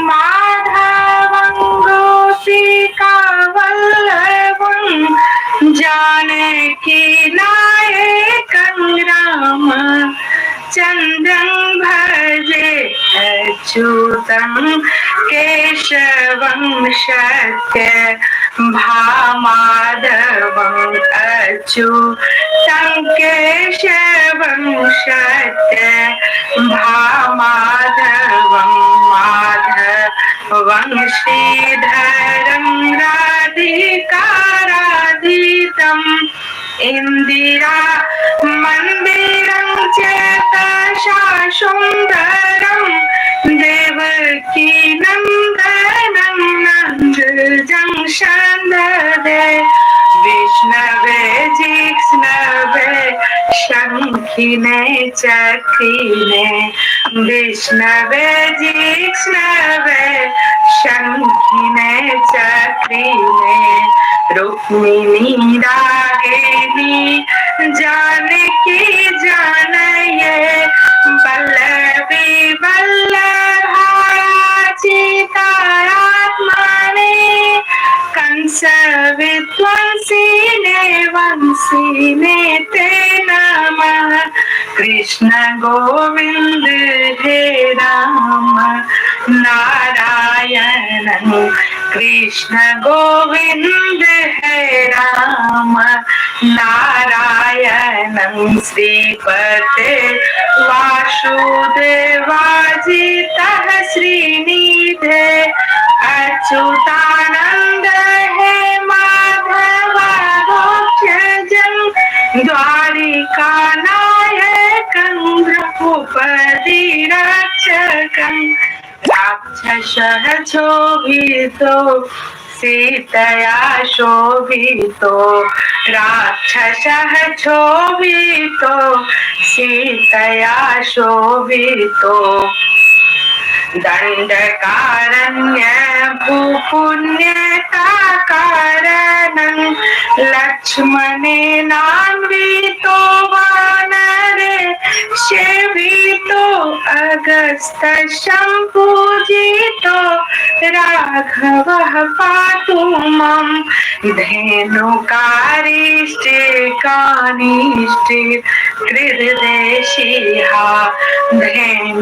माधवं गोपिकावल्लभं जानकी नायकं राम चन्द्रं भजे अच्युतं केशवं सत्य भामाधवं अच्युतं केशवं सत्य भामाधवं माधवं श्रीधरं राधिकाराधितम् इंदिरा मंदिरं च सुंदरं देवकी नंदनं नंदजं शंददे विष्णवे जिष्णवे शंखिने चक्रिने विष्णवे जिष्णवे शंखिने चक्रिने रुक्मिणी रागिनी जानकी जानये वल्लभी वल्लभाया चितात्मने कंस विध्वंसिने वंशिने ते नमः कृष्ण गोविंद हे राम नारायण कृष्ण गोविंद हे राम नारायणं श्रीपते वासुदेवाजितः श्रीनिधे अच्युतानंद हे माधवा गोप्यजन द्वारिका नायकं भ्रकुपति रक्षकं राक्षसः शोभितो सीतया शोभितो राक्षसः शोभितो सीतया शोभितो दंडकारण्य भूपुण्यकारणं लक्ष्मणेनान्वितो वानरे सेवितो अगस्त्य सम्पूजितो राघवः पातु मां धेनुकारिष्टिकानिष्टि कृतदेशिहा धेनुकारिष्टिकानिष्टि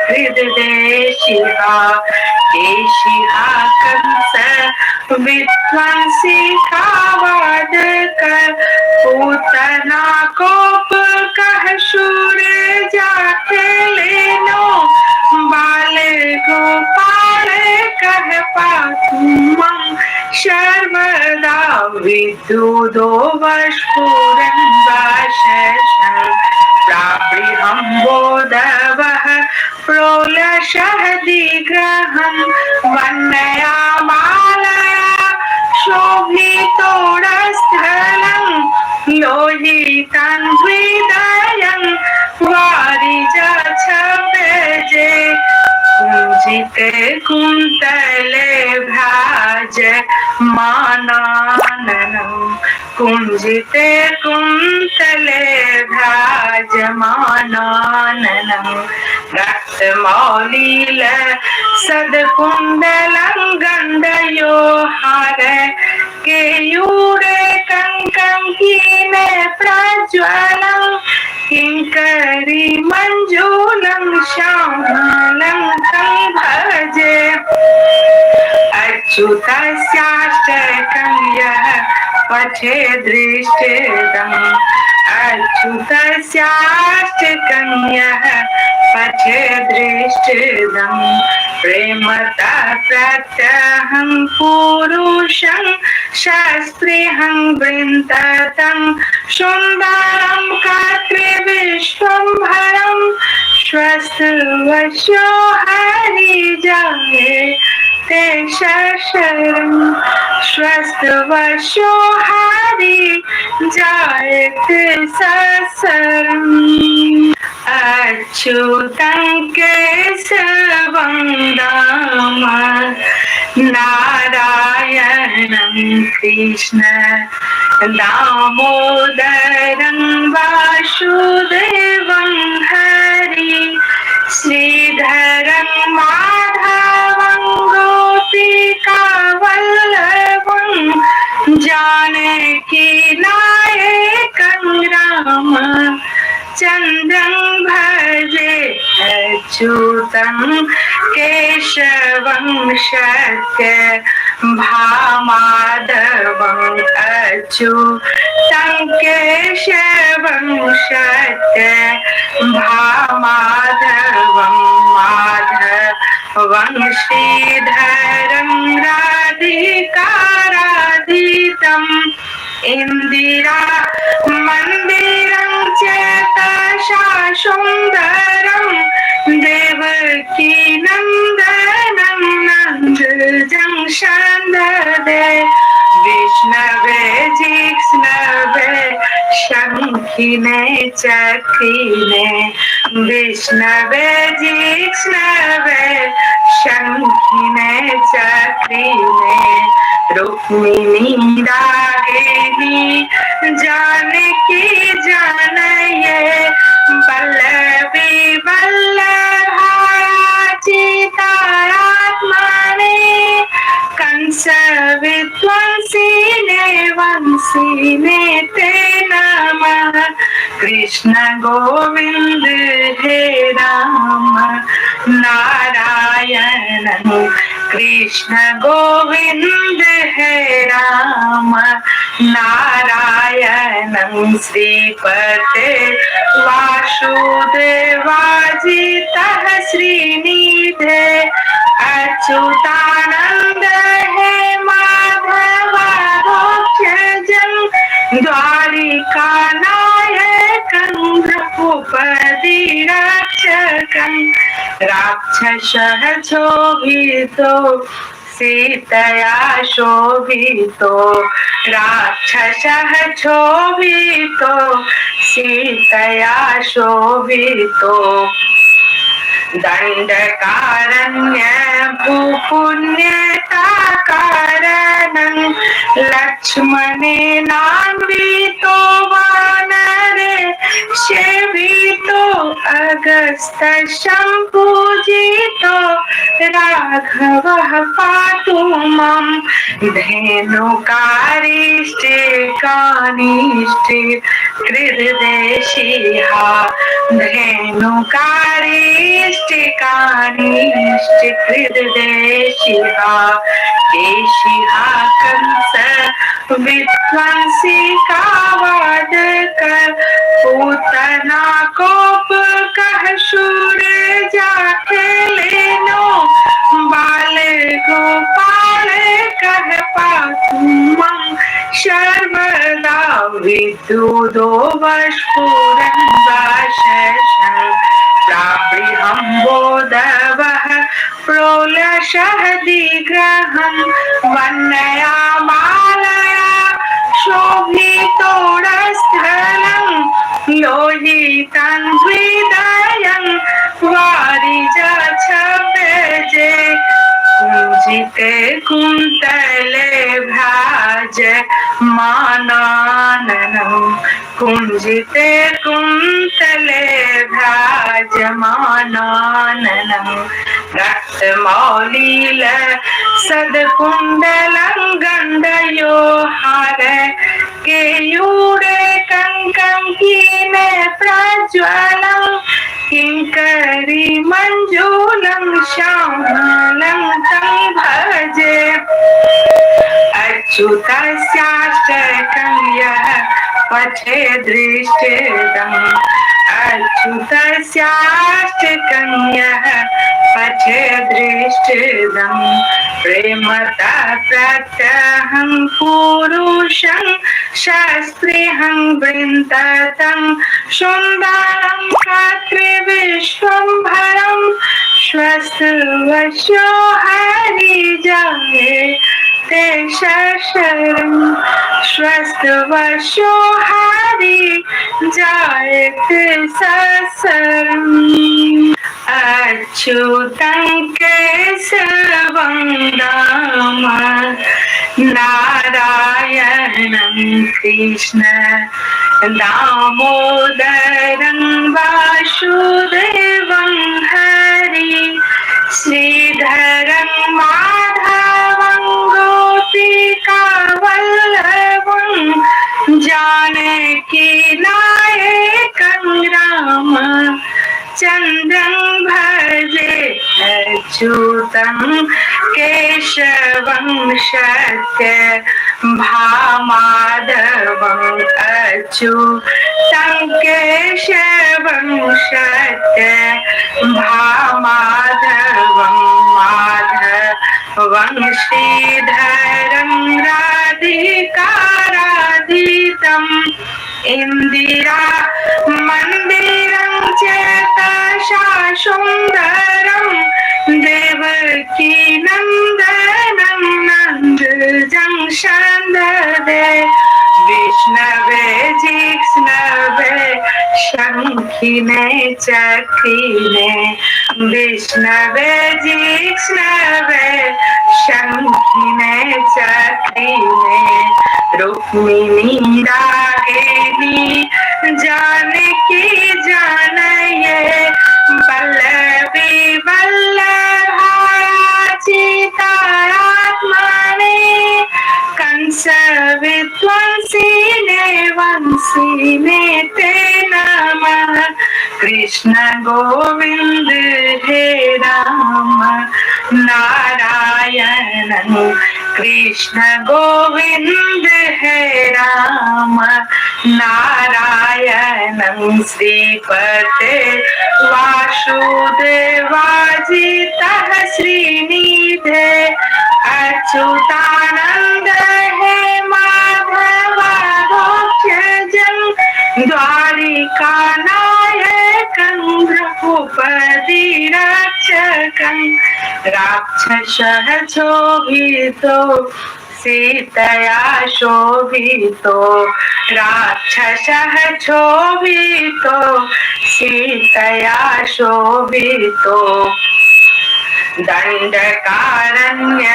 कृतदेशिहा केशिहा कंस विध्वंसिका वादक पूतना कोप कह शूर जाके लेनो बाल गोपाल कह पातु मं सर्वदा विद्युदो वस्फुरन् वाशसं प्राबृहं बोधवः प्रोलशः दिग्रहं वन्नयामालया शोभितोरस्थलं लोहितं हृदयं वारिजाच्छपेजे कुञ्जिते कुन्तले भ्राज मानाननं कुञ्जिते कुन्तले भ्राजमानाननं रक्तमौलिल सद्कुण्डलं गन्धयो हार केयूरे कङ्कङ्कीने प्रज्वलं किङ्करी मञ्जूलं श्यामलं तं भजे अच्युतस्याष्टकं यः पठे दृष्टेदम् अच्युतस्याष्टकं यः पठे दृष्टेदम् प्रेमतः प्रत्यहं पुरुषं शास्त्रेऽहं वृन्दतं सुन्दरं कर्तृविश्वम्भरं स्वस्तवशो हरिजाये ते शरणं स्वस्तवशो हरि जायते शरणम् अच्युतं केशवं दाम नारायणं कृष्ण दामोदरं वासुदेवं हरि जानकी नायकं राम चन्द्रं भजे अच्युतं केशवं सत्य भामाधवं अच्युतं केशवं सत्य भामाधवं माधवं श्रीधरं राधिकाराधितम् इंदिरा मंदिरं च सुंदरं देवकी नंदनं नंदजं शंददे विष्णवे जिष्णवे शंखिने चक्रिणे विष्णवे जिष्णवे शंखिने चक्रिणे रुक्मिणी रागिनी जानकी जानये वल्लभी वल्लभाया चितात्मने कंस विध्वंसिने वंशिने ते नमः कृष्ण गोविंद हे राम नारायण कृष्ण गोविंद हे राम नारायणं श्रीपते वासुदेवाजितः श्रीनिधे अच्युतानंद हे माधवारोक्षजं द्वारिका नायकं रघुपति रक्षकं राक्षसः शोभितो सीतया शोभितो राक्षसः शोभितो सीतया शोभितो दंडकारण्य भूपुण्यताकारणं लक्ष्मणेनान्वितो वानरे सेवितो अगस्त्य सम्पूजितो राघवः पातु मां धेनुकारिष्टे कानिष्टे कृतदेशिहा धेनुकारिष्टे कानिष्टे कृतदेशिहा देशिहा कंस विध्वंसिका वादक पूतना कोप कह शूर जाके लेनो बाल गोपाल कह पातु मं सर्वदा विद्युदो वस्फुरन् वाशसं प्राबृहं बोधवः प्रोलशः दिग्रहं वन्नयामालया शोभितोरस्थलं लोहितं हृदयं वारिजाच्छब्दजे कुञ्जिते कुन्तले भ्राज मानाननं कुञ्जिते कुन्तले भ्राजमानाननं रक्तमौलिल सद्कुण्डलं गण्डयो हार केयूरे कङ्कङ्कीने प्रज्वलं किङ्करी मञ्जूलं श्यामलं तं भजे अच्युतस्याष्टकं यः पठे दृष्टेदम् अच्युतस्याष्टकं यः पठे दृष्टेदम् प्रेमतः प्रत्यहं पुरुषं शास्त्रेऽहं वृन्दतं सुन्दरं कर्तृविश्वम्भरं स्वस्तवशो हरिजाये ते शरणं स्वस्तवशो हरि जायते शरणम् अच्युतं केशवं दाम नारायणं कृष्ण दामोदरं वासुदेवं हरि श्रीधरं माधवं गोपिका वल्लभं जानकी नायकं राम चन्द्रं भजे अच्युतं केशवं सत्य भामाधवं अच्युतं केशवं सत्य भामाधवं माधवं श्रीधरं राधिकाराधितम् इंदिरा मंदिरं चेतसा सुंदरं देवकी नंदनं नंदजं शंददे विष्णवे जिष्णवे शंखिने चक्रिणे विष्णवे जिष्णवे शंखिने चक्रिणे रुक्मिणी रागिनी जानकी जानये वल्लभी वल्लभाया चितात्मने कंस विध्वंसिने वंशिने ते नमः कृष्ण गोविंद हे राम नारायण कृष्ण गोविंद हे राम नारायण श्रीपते वासुदेवाजितः श्रीनिधे अच्युतानंद हे माधवाधोक्षजं द्वारिका नायकं रघुपति रक्षकं राक्षसः शोभितो सीतया शोभितो राक्षसः शोभितो सीतया शोभितो दंडकारण्य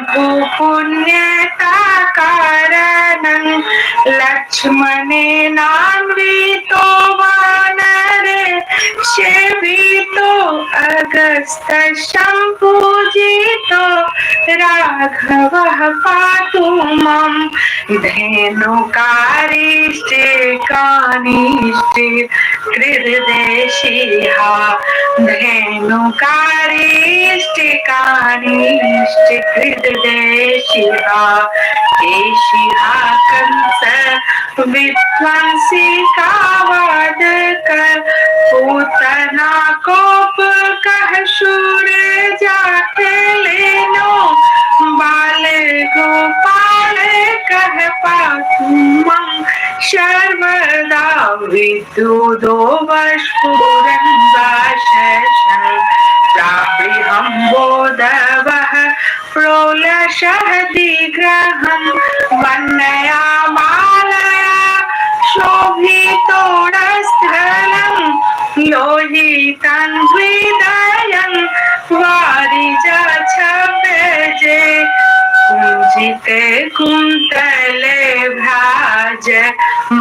भूपुण्यताकारणं लक्ष्मणेनान्वितो वानरे सेवितो अगस्त्य सम्पूजितो राघवः पातु मां धेनुकारिष्टे कानिष्टे कृतदेशिहा धेनुकारिष्टे कानिष्टे कृतदेशिहा केशिहा कंस विध्वंसिका वादक पूतना कोप कह शूर जाके लेनो बाल गोपाल कह पातु मं सर्वदा विद्युदो वस्फुरन्दाशशं प्राबृहम्बोधवः प्रोलशः दिग्रहं वन्नयामालया शोभितोडस्थलं लोहितं हृदयं वारिजाच्छब्दजे कुञ्जिते कुन्तले भ्राज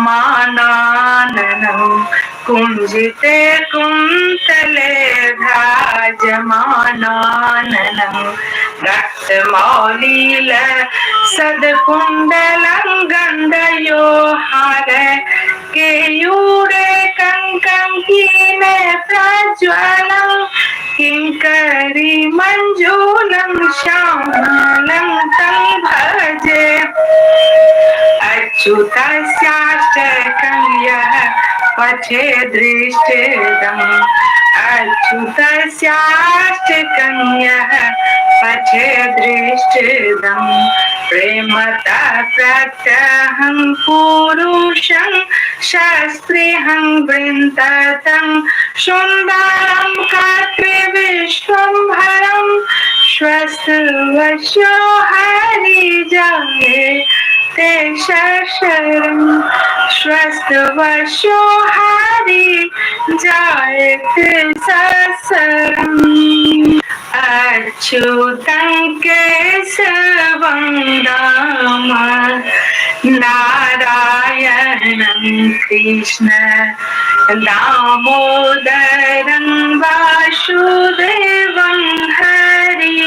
मानाननं कुञ्जिते कुन्तले भ्राजमानाननं रक्तमौलिल सद्कुण्डलं गन्धयो हार केयूरे कङ्कङ्कीने प्रज्वलं किङ्करी मञ्जूलं श्यामलं तं भजे अच्युतस्याष्टकं यः पठे दृष्टेदम् अच्युतस्याष्टकं यः पठे दृष्टेदम् प्रेमतः प्रत्यहं पुरुषं शास्त्रेऽहं वृन्दतं सुन्दरं कर्तृविश्वम्भरं स्वस्वशो हरिजाये ते शरणं स्वस्वशो हरि जायते शरणम् अच्युतं केशवं राम नारायणं कृष्ण दामोदरं वासुदेवं हरि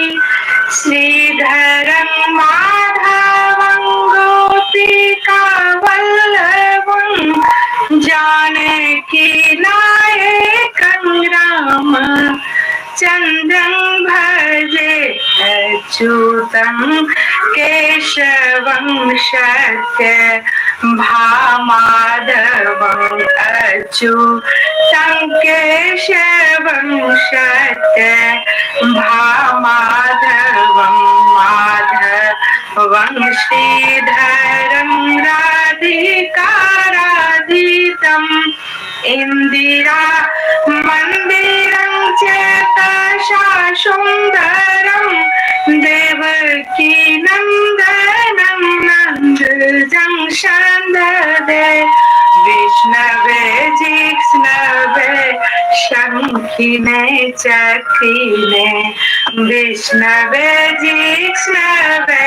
श्रीधरं माधवं गोपिका वल्लभ अच्युतं केशवं सत्य भामाधवं अच्युतं केशवं सत्य भामाधवं माधवं श्रीधरं राधिकाराधितम् इंदिरा मंदिरं चेतसा सुंदरं देवकी नंदनं नंदजं शंददे विष्णवे जिष्णवे शंखिने चक्रिणे विष्णवे जिष्णवे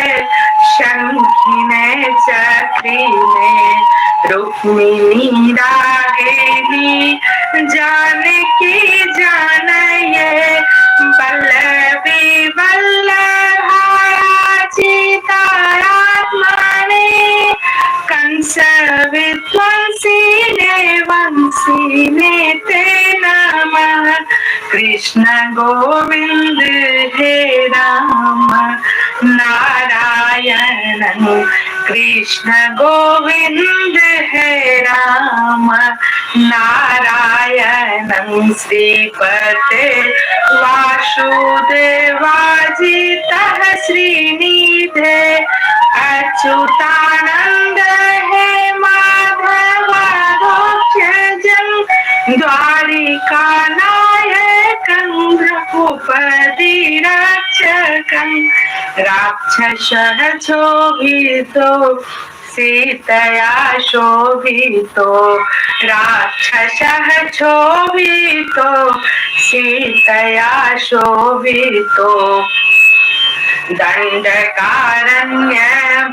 शंखिने चक्रिणे रुक्मिणी रागिनी जानकी जानये वल्लभी वल्लभाया सीतारात्मने कंस विध्वंसिने वंशिने ते नमः कृष्ण गोविंद हे राम नारायण कृष्ण गोविंद हे राम नारायण श्रीपते वासुदेवाजितः श्रीनिधे अच्युतानंद हे माधवाधोक्षजं द्वारिका नायकं रघुपति रक्षकं राक्षसः शोभितो सीतया शोभितो राक्षसः शोभितो सीतया शोभितो दंडकारण्य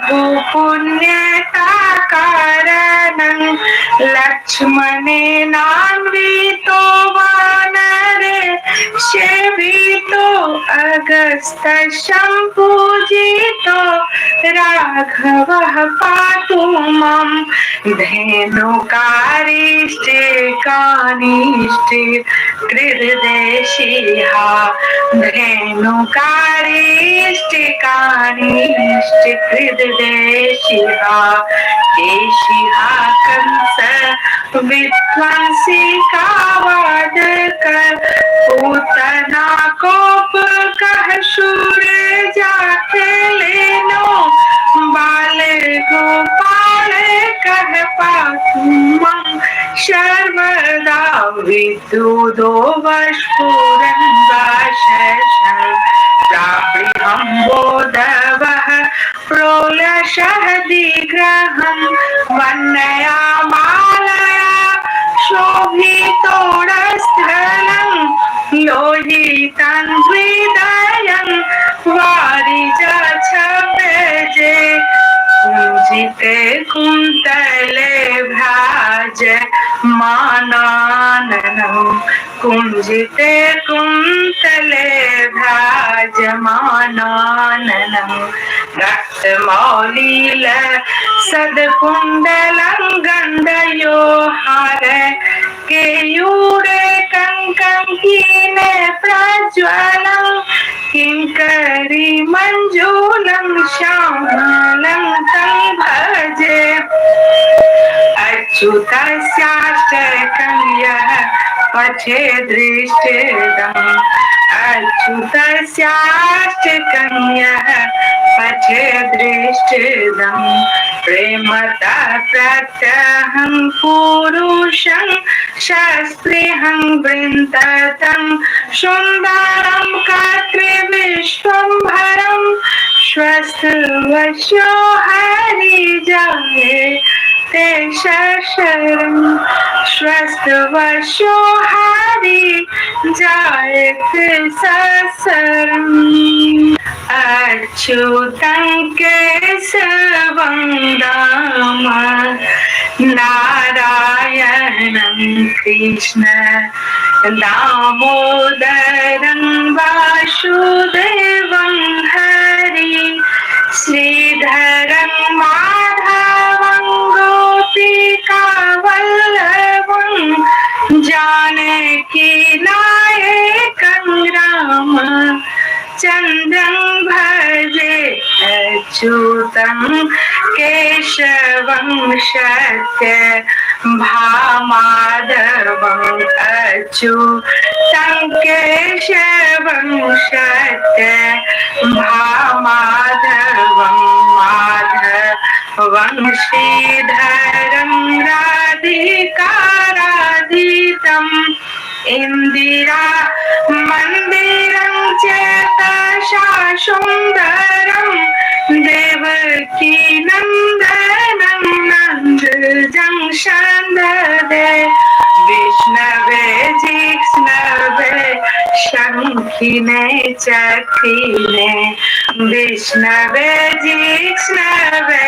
भूपुण्यकारणं लक्ष्मणेनान्वितो वानरे सेवितो अगस्त्य सम्पूजितो राघवः पातु मां धेनुकारिष्टे कानिष्टे कृतदेशिहा धेनुकारिष्टे कानिष्टे कृतदेशिहा केशिहा कंस विध्वंसिका वादकर पूतना कोप कह शूर जाके लेनो बाल गोपाल कह पातु मम सर्वदा विद्युदो वस्फुरन् वाशशं प्राप्रियम्बोधवः प्रोलशः दिग्रहं वन्नयामालया शोभितोडस्थलं लोहितं हृदयं वारिजाच्छपेजे कुञ्जिते कुन्तले भ्राज मानाननं कुञ्जिते कुन्तले भ्राजमानाननं रक्तमौलिल सद्कुण्डलं गन्धयोहार केयूरे कङ्कङ्कीने प्रज्वलं किङ्करी मञ्जूलं श्यामलं तं भजे अच्युतस्याष्टकं यः पठे दृष्टेदम् अच्युतस्याष्टकं यः पठे दृष्टेदम् प्रेमतः प्रत्यहं पुरुषं शास्त्रेऽहं वृन्दतं सुन्दरं कर्तृविश्वम्भरं स्वस्थवशो हरिजाये ते शरणं स्वस्थवशो हरि जायते शरणम् अच्युतं केशवं दाम नारायणं कृष्ण दामोदरं वासुदेवं हरि श्रीधरं माधवं गोपिकावल्लभं जानकी नायकं राम चन्द्रं भजे अच्युतं केशवं सत्य भामाधवं अच्युतं केशवं सत्य भामाधवं माधवं श्रीधरं राधिकाराधितम् इंदिरा मंदिरं च सुंदरं देवकी नंदनं नंदजं शंददे विष्णवे जिष्णवे शंखिने चक्रिणे विष्णवे जिष्णवे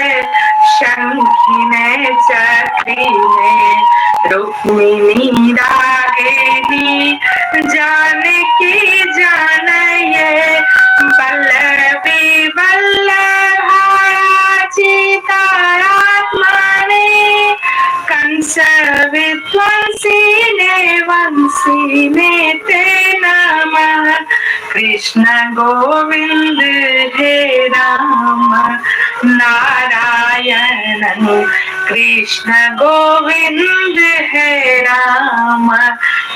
शंखिने चक्रिणे रुक्मिणी रागिनी जानकी जानये वल्लभी वल्लभाया चितात्मने कंस विध्वंसिने वंशिने ते नमः कृष्ण गोविंद हे राम नारायण कृष्ण गोविंद हे राम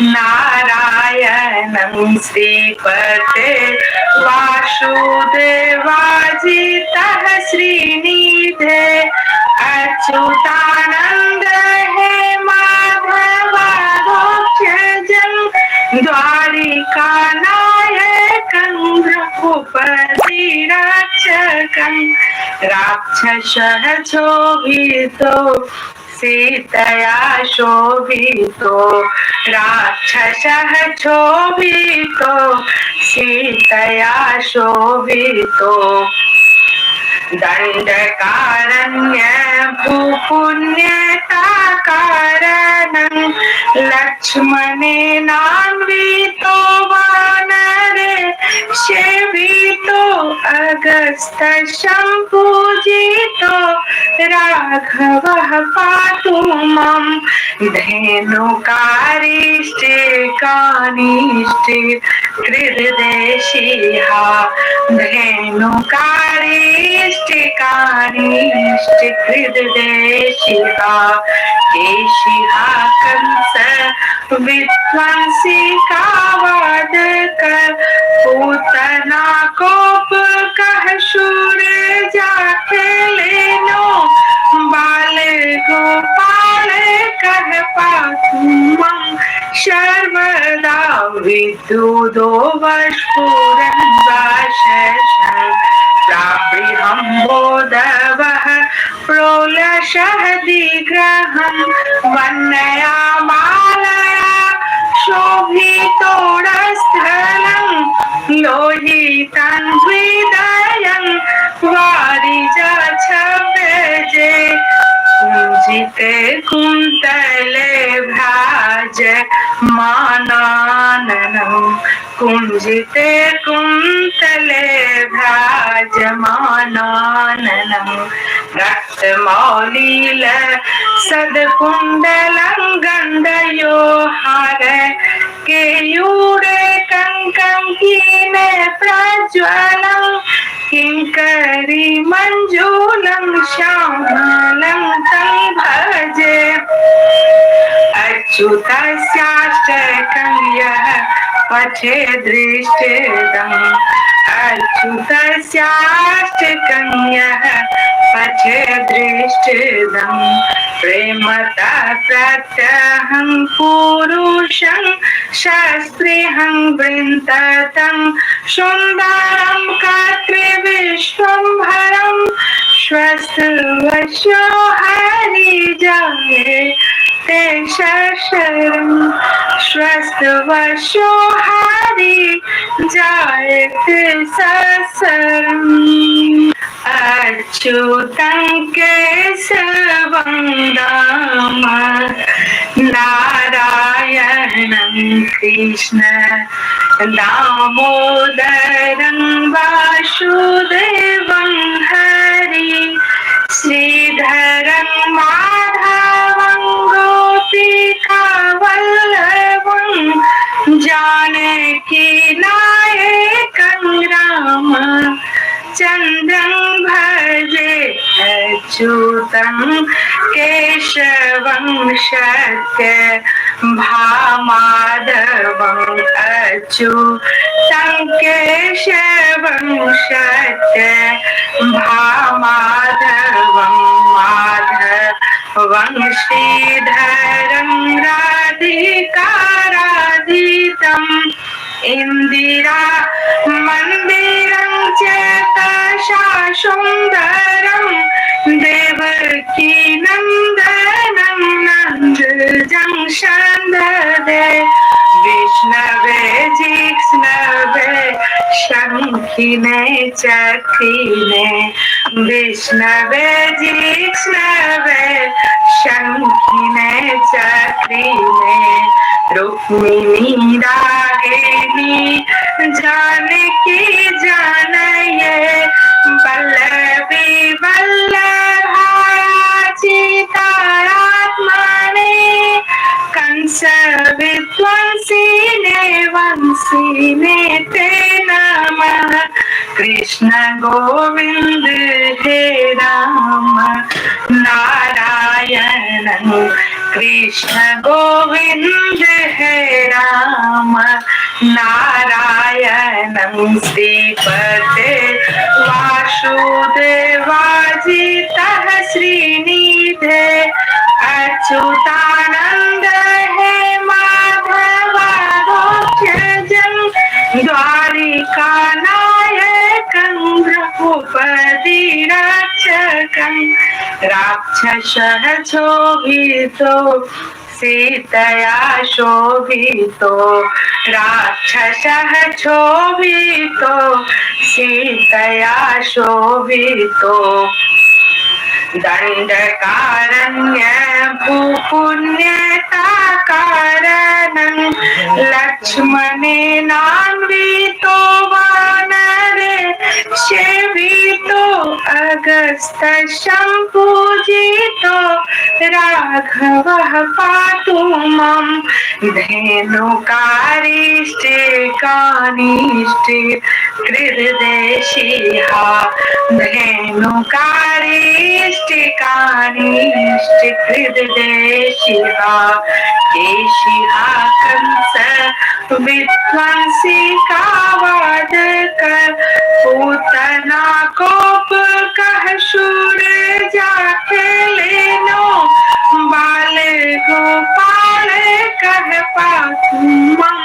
नारायण श्रीपते वासुदेवाजितः श्रीनिधे अच्युतानंद हे माधवाधोक्षजं द्वारिका नायकं रघुपति रक्षकं राक्षसः शोभितो सीतया शोभितो राक्षसः शोभितो सीतया शोभितो दंडकारण्य भूपुण्यताकारणं लक्ष्मणेनान्वितो वानरे सेवितो अगस्त्य सम्पूजितो राघवः पातु मां धेनुकारिष्टे कानिष्टे कृतदेशिहा धेनुकारिष्टे कानिष्टे कृतदेशिहा केशिहा कंस विध्वंसिका वादक पूतना कोप कह शूर जाके लेनो बाल गोपाल कह पातु मं सर्वदा विद्युदो वस्फुरन् वाशशं प्राबृहं बोधवः प्रोलशः दिग्रहं वन्नयामालया शोभितोरस्थलं लोहितं हृदयं वारिजाच्छब्दजे कुञ्जिते कुन्तले भ्राज मानाननं कुञ्जिते कुन्तले भ्राजमानाननं रक्तमौलिल सद्कुण्डलं गण्डयो हार केयूरे कङ्कङ्कीने प्रज्वलं किङ्करी मञ्जूलं श्यामलं तं भजे अच्युतस्याष्टकं यः पठे दृष्टेदम् अच्युतस्याष्टकं यः पठे दृष्टेदम् प्रेमता प्रत्यहं पुरुषं शास्त्रीहं वृन्ततं सुन्दरं कर्तृविश्वम्भरं श्वस्तवशो हरिजाये ते शरणं श्वस्तवशो हरि जायते शरणम् अच्युतं केशवं दाम नारायणं कृष्ण दामोदरं वासुदेवं हरि श्रीधरं माधवं गोपिकावल्लभं जानकी नायकं अच्युतं केशवं सत्य भामाधवं अच्युतं केशवं सत्य भामाधवं माधवं श्रीधरं राधिकाराधितम् इंदिरा मंदिरं च तशा सुंदरं देवकी नंदनं नंदजं शंददे विष्णवे जिष्णवे शंखिने चक्रिणे विष्णवे जिष्णवे शंखिने चक्रिणे रुक्मिणी रागिनी जानकी जानये वल्लभी वल्लभाचितात्मने कंस विध्वंसिने वंशिने ते नमः कृष्ण गोविंद हे राम नारायण कृष्ण गोविंद हे राम नारायणं श्रीपते वासुदेवाजितः श्रीनिधे अच्युतानंद हे माधवाधोक्षजं द्वारिकानायकं रघुपति रक्षकं राक्षसः शोभितो सीतया शोभितो राक्षसः शोभितो सीतया शोभितो दंडकारण्य भूपुण्यताकारणं लक्ष्मणेनान्वितो वानरे सेवितो अगस्त्य सम्पूजितो राघवः पातु मम धेनुकारिष्टे कानिष्टे कृतदेशिहा धेनुकारिष्टे कानिष्टे कृतदेशिहा केशिहा कंस विध्वंसिका वादक पूतना कोप कह शूर जाके लेनो बाल गोपाल कह पातुमं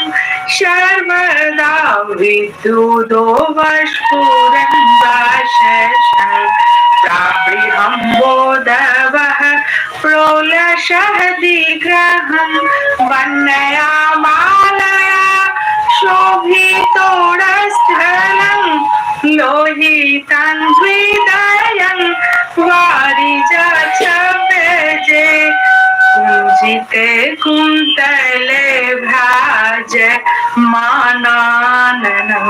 सर्वदा विद्युदो वस्फुरन् वाशशं प्राबृहं बोधवः प्रोलशः दिग्रहं वन्नयामालया शोभितोरस्थलं लोहितं हृदयं वारिजाक्षपेजे कुञ्जिते कुन्तले भ्राज मानाननं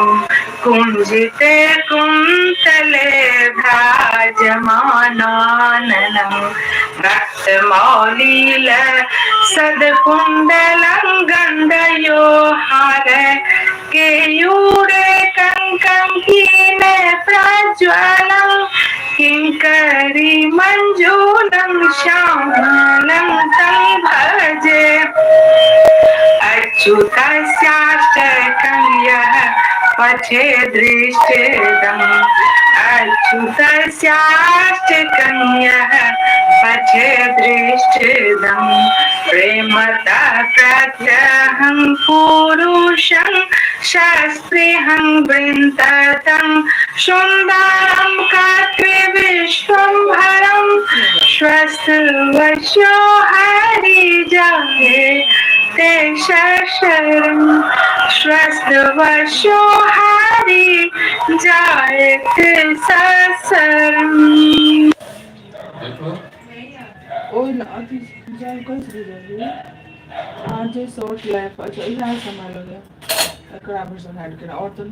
कुञ्जिते कुन्तले भ्राजमानाननं रक्तमौलिल सद्कुण्डलं गण्डयो हार केयूरे कङ्कङ्कीने प्रज्वलं किङ्करी मञ्जूलं श्यामलं तं भजे अच्युतस्याष्टकं यः पठे दृष्टेदम् अच्युतस्याष्टकं यः पठे दृष्टेदम् प्रेमतः प्रत्यहं पुरुषं शास्त्रेऽहं वृन्दतं सुन्दरं कर्त्रे विश्वम्भरं स्वस्तवशो हरिजाये ते शरणं स्वस्तवशो हरि जाये ते शरणं ओइ अभी जान कैसे रही आज शॉर्ट लाइफ अच्छा यहाँ संभालोगे कड़ा पर्सन ऐड करना और तो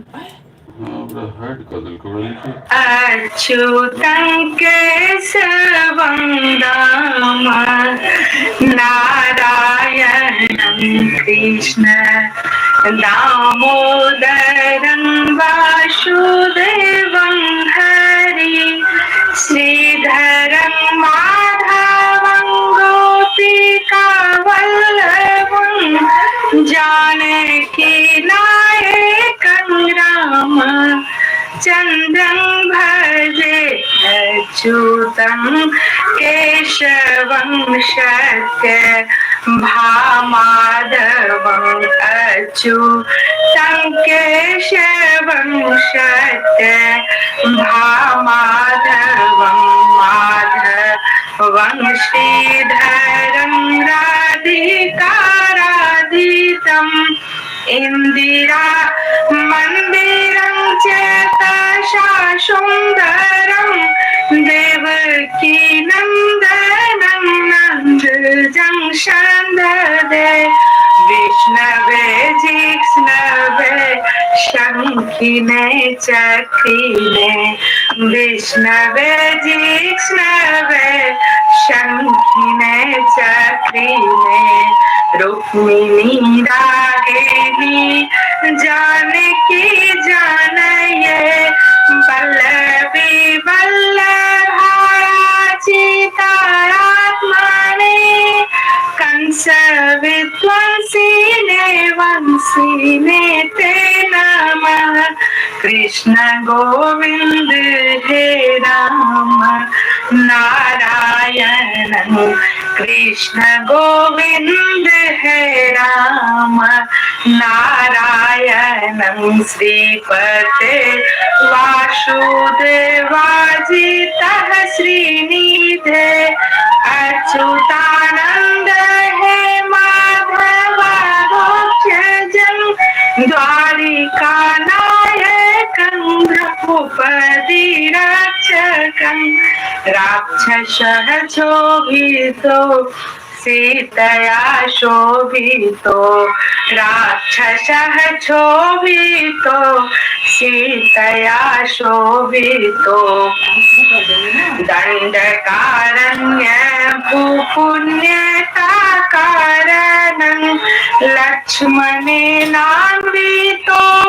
हेड का दिल को लिखी अच्युतं केशवं नारायणं कृष्ण दामोदरं वासुदेवं हरि श्रीधरं जानकी नायकं राम चन्द्रं भजे अच्युतं केशवं सत्य भामाधवं अच्युतं केशवं सत्य भामाधवं माधवं श्रीधरं राधिकाराधितम् इंदिरा मंदिरं च सुन्दरं देवकी नन्दनं नन्दजं शन्ददे विष्णवे जिष्णवे शङ्खिने चक्रिणे विष्णवे जिष्णवे शङ्खिने चक्रिणे रुक्मिणी रागिनी जानकी जानये वल्लभी वल्लभाया चितात्मने कंस विध्वंसिने वंशिने ते नमः कृष्ण गोविंद हे राम नारायण कृष्ण गोविंद हे राम नारायण श्रीपते वासुदेवाजितः श्रीनिधे अच्युतानंद हे माधवाभोक्ष्यजं द्वारिका नायकं भ्रभुपति रक्षकं राक्षसः शोभितो सीतया शोभितो राक्षसः शोभितो सीतया शोभितो दंडकारण्य भूपुण्यता कारणं लक्ष्मणेनान्वितो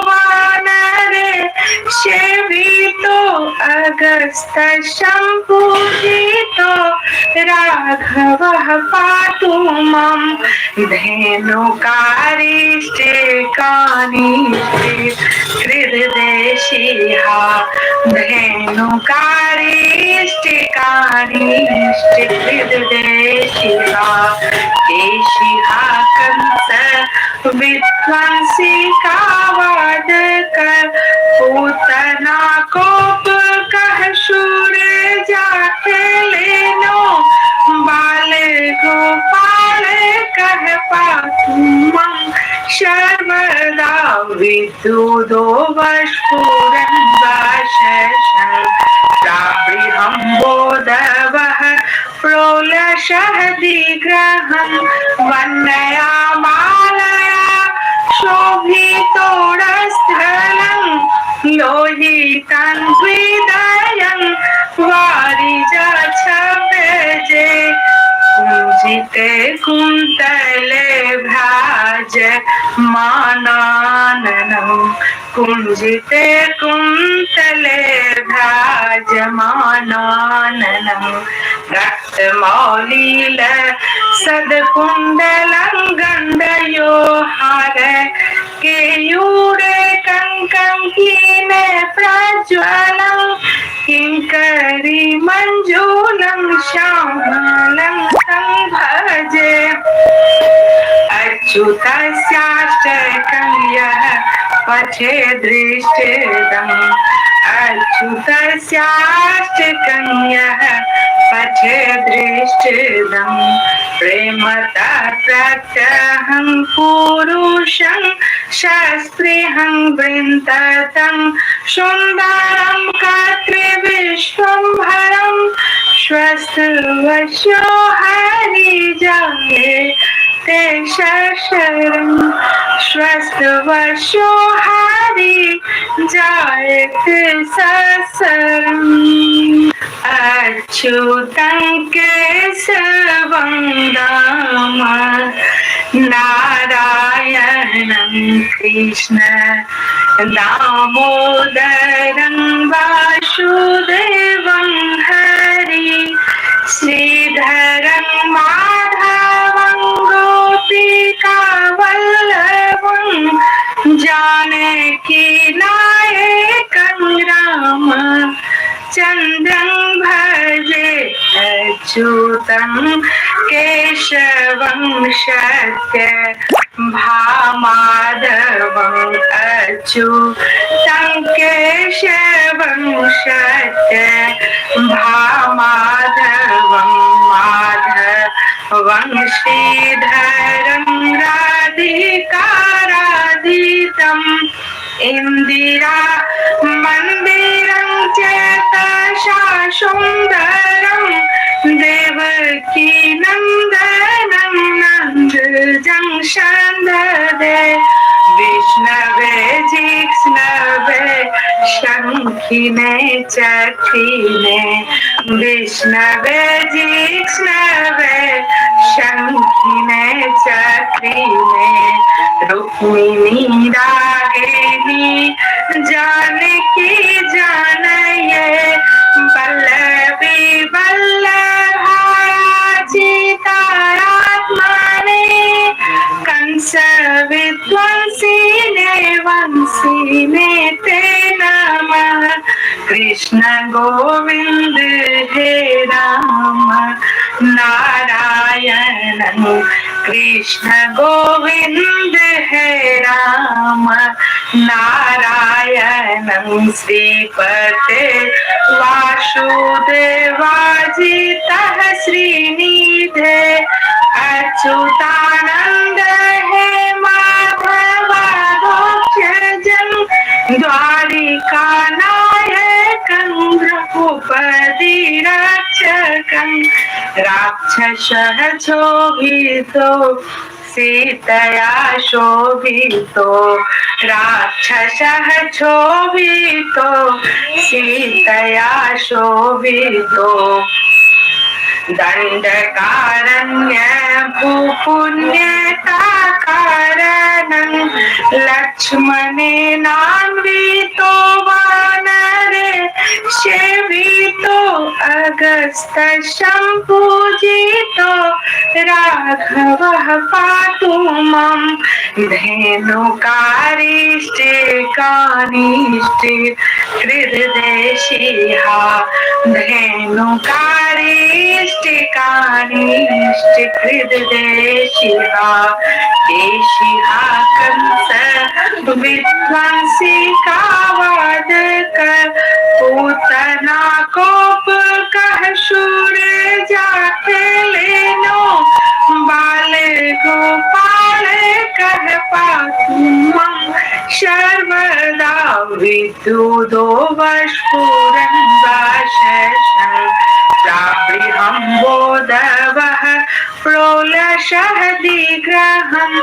वानरे सेवितो अगस्त सम्पूजितो राघवः पातु मां धेनुकारिष्टिकानिष्टे हृददेशिहा धेनुकारिष्टिकानिष्टे हृददेशिहा केशिहा कंस विध्वंसिका वादक पूतना कोप कह शूर जाके लेनो बाल गोपाल कह पातु मम सर्वदा विद्युदो वस्फुरन् वाशशं प्राबृहं बोधवः प्रोलशः दिग्रहं वन्दयामालया शोभितोरस्थलं लोहितं हृदयं वारिजाच्छब्दजे कुञ्जिते कुन्तले भ्राज मानाननं कुञ्जिते कुन्तले भ्राजमानाननं रक्तमौलिल सद्कुण्डलं गण्डयो हार केयूरे कङ्कङ्कीने प्रज्वलं किङ्करी मञ्जूलं श्यामलं तं भजे अच्युतस्याष्टकं यः पठे दृष्टिदम् अच्युतस्याष्टकं यः पठे दृष्टिदम् प्रेमतः प्रत्यहं पुरुषं शास्त्रेऽहं वृन्दतं सुन्दरं कर्तृविश्वम्भरं स्वस्तवशो हरिजाये ते शरणं स्वस्तवशो हरि जायते शरणम् अच्युतं केशवं दाम नारायणं कृष्ण दामोदरं वासुदेवं हरि श्रीधरं माधवं गोपिका वल्लभं चन्द्रं भजे अच्युतं केशवं सत्य भामाधवं अच्युतं केशवं सत्य भामाधवं माधवं श्रीधरं राधिकाराधितम् इंदिरा मंदिरं चेतसा सुन्दरं देवकी नन्दनं नन्दजं सन्ददे विष्णवे जिष्णवे शङ्खिने चक्रिणे विष्णवे जिष्णवे शङ्खिने चक्रिणे रुक्मिणी रागिनी जानकी जानये वल्लभी वल्लभाया चितात्मने कंस विध्वंसिने वंशिने ते नमः कृष्ण गोविंद हे राम नारायण कृष्ण गोविंद हे राम नारायण श्रीपते वासुदेवाजितः श्रीनिधे अच्युतानंद हे माधवाधोक्षजं द्वारिका नायकं रघुपति रक्षकं राक्षसः शोभितो सीतया शोभितो राक्षसः शोभितो सीतया शोभितो दंडकारण्य भूपुण्यकारणं लक्ष्मणेनान्वितो वानरे सेवितो अगस्त्य सम्पूजितो राघवः पातु मां धेनुकारिष्टे कानिष्टे कृतदेशीहा धेनुकारिष्टे कानिष्टे कृतदेशीहा देशीहा कंस विध्वंसिका वादक पूतना कोप कह शूर जाके लेनो बाल गोपाल कह पातु मां सर्वदा विद्युदो वस्फुरन् वाशसं प्राप्रियं बोधवः प्रोलशः दिग्रहं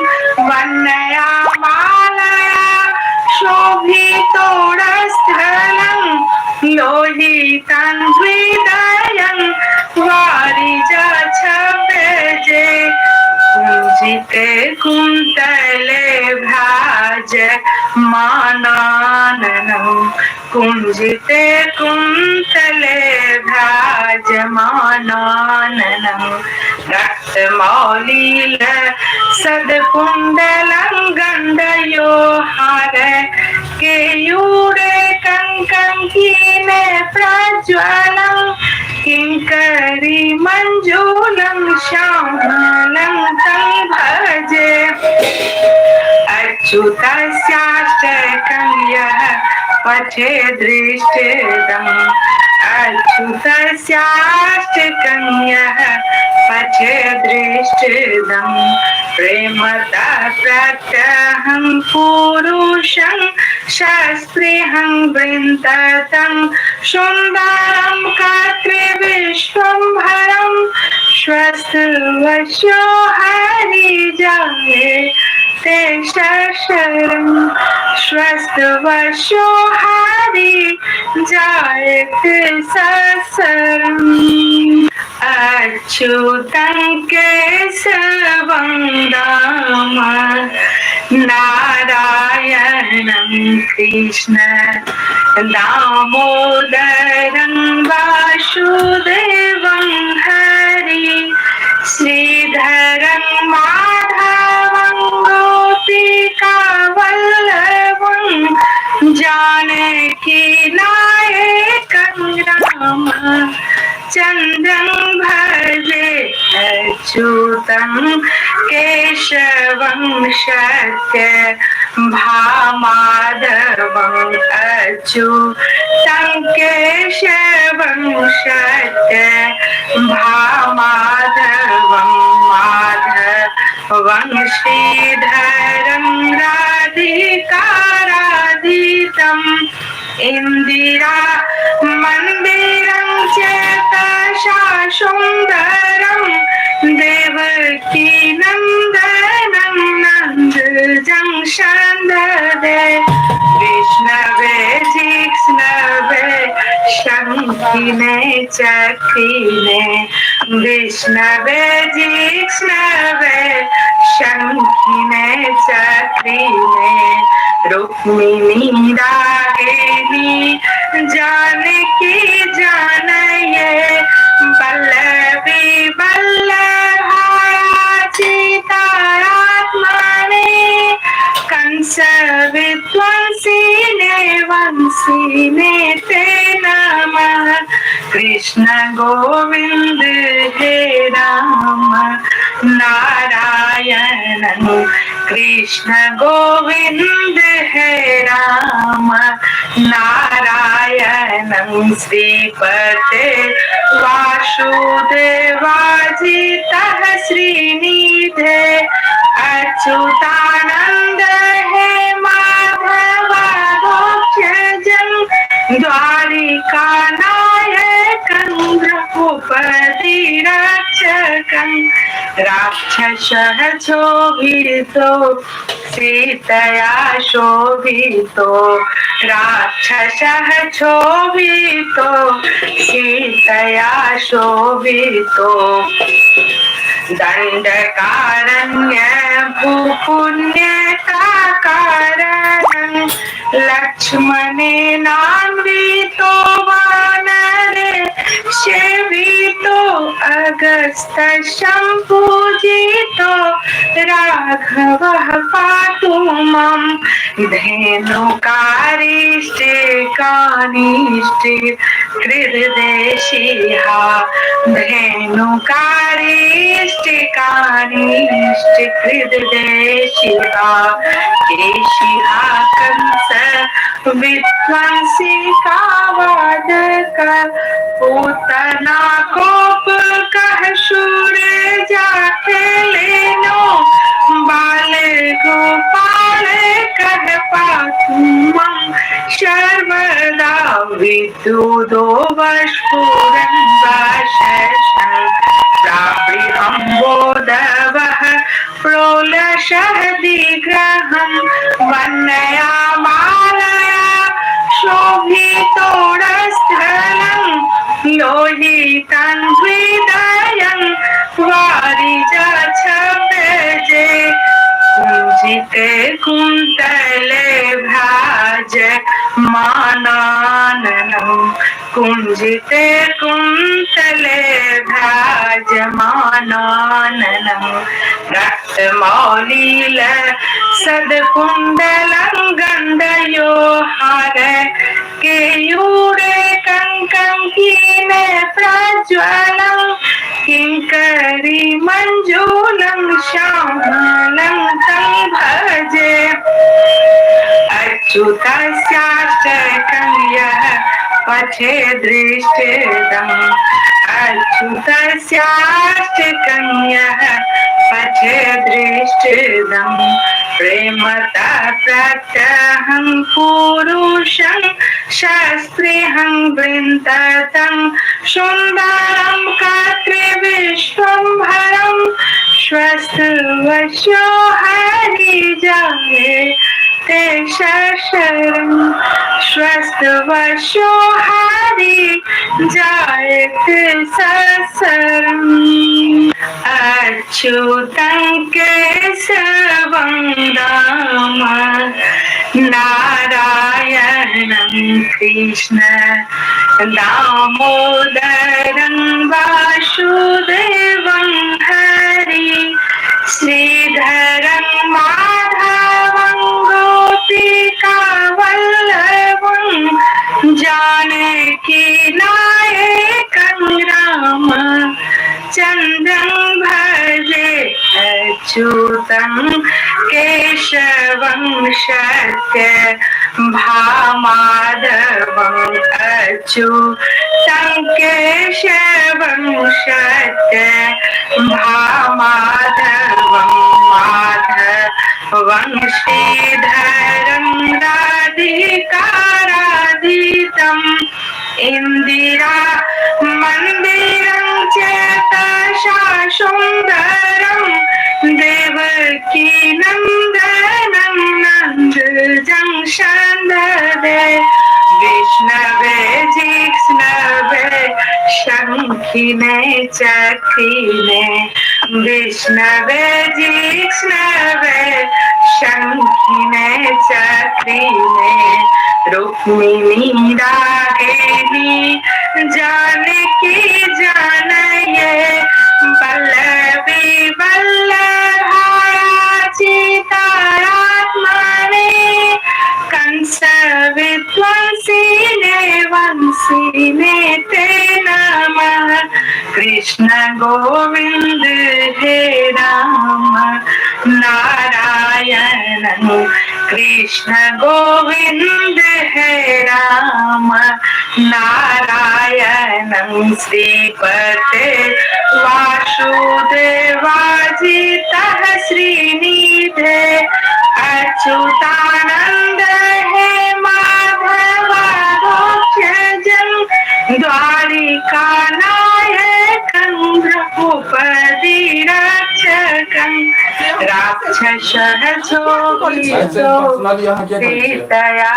वन्नया मालया शोभितोडस्थलं लोहितं हृदयं वारिजाच्छब्दजे कुञ्जिते कुन्तले भ्राज मानाननं कुञ्जिते कुन्तले भ्राज मानाननं रक्तमौलिल सद्कुण्डलं गण्डयो हार केयूरे कङ्कङ्कीने प्रज्वलं किङ्करी मञ्जूलं श्यामलं तं भजे अच्युतस्याष्टकं यः पठे दृष्टेदम् अच्युतस्याष्टकं यः पठे दृष्टेदम् प्रेमतः प्रत्यहं पुरुषं शास्त्रेऽहं वृन्दतं सुन्दरं कर्तृविश्वम्भरं श्वस्तवशो हरिजाये ते शरणं श्वस्तवशो हरि जायते शरणम् अच्युतं केशवं दाम नारायणं कृष्ण दामोदरं वासुदेवं हरि श्रीधरं माधवं गोपिकावल्लभं जानकी नायकं राम चन्द्रं भजे अच्युतं केशवं सत्य भामाधवं अच्युतं केशवं सत्य भामाधवं माधवं श्रीधरं राधिकाराधितम् इंदिरा मंदिरं च सुन्दरं देवकी नन्दनं नन्दजं शन्ददे विष्णवे जिष्णवे शङ्खिने चक्रिणे विष्णवे जिष्णवे शङ्खिने चक्रिणे रुक्मिणी रागिनी जानकी जानये वल्लभी वल्लभाया सीतारात्मने कंस विध्वंसिने वंशिने ते नमः कृष्ण गोविंद हे राम नारायण कृष्ण गोविंद हे राम नारायण श्रीपते वासुदेवाजितः श्रीनिधे अच्युतानंद हे माधवाधोक्षजं द्वारिका नायकं रघुपति रक्षकं राक्षसः शोभितो सीतया शोभितो राक्षसः शोभितो सीतया शोभितो दंडकारण्य भूपुण्यकाकारणं लक्ष्मणेनान्वितो वानरे सेवितो अगस्त्य सम्पूजितो राघवः पातु मां धेनुकारिष्टे कानिष्टे कृतदेशिहा धेनुकारिष्टे कानिष्टे कृतदेशिहा केशिहा कंस विध्वंसिका वादक पूतना कोप कह शूर जाके लेनो बाल गोपाल कह पातुमं सर्वदा विद्युदो वस्फुरन् वाशसं प्राप्रिहम्बोधवः प्रोलशः दिग्रहं वन्नयामालया शोभितोरस्थलं लोहितं हृदयं वारिजाच्छब्दजे कुञ्जिते कुन्तले भ्राज मानाननं कुञ्जिते कुन्तले भ्राज मानाननं रक्तमौलिल सद्कुण्डलं गन्धयो हार केयूरे कङ्कङ्कीने प्रज्वलं किङ्करी मञ्जूलं श्यामलं तं भजे अच्युतस्याष्टकं यः पठे दृष्टेदम् अच्युतस्याष्टकं यः पठे दृष्टेदम् प्रेमता प्रत्यहं पुरुषं शास्त्रेऽहं वृन्दतं सुन्दरं कर्तृविश्वम्भरं श्वस्तवशो हरिजाये ते शरणं श्वस्तवशो हरि जायते शरणम् अच्युतं केशवं राम नारायणं कृष्ण दामोदरं वासुदेवं हरि श्रीधरं माधवं गोपिका वल्लभं जानकी अच्युतं केशवं सत्य भामाधवं अच्युतं केशवं सत्य भामाधवं माधवं श्रीधरं राधिकाराधितम् इंदिरा मंदिरं चेतसा सुंदरं देवकी नंदनं नंदजं शंददे विष्णवे जिष्णवे शंखिने चक्रिणे विष्णवे जिष्णवे शंखिने चक्रिणे रुक्मिणी रागिनी जानकी जानये वल्लभी वल्लभाया सीतारात्मने कंस विध्वंसिने वंशिने ते नमः कृष्ण गोविंद हे राम नारायण कृष्ण गोविंद हे राम नारायण श्रीपते वासुदेवाजितः श्रीनिधे अच्युतानंद हे माधवाधोक्षजं द्वारिका नायकं भ्रभुपति रक्षकं राक्षसः पर्सनली यहाँ क्या करते हैं? सीतया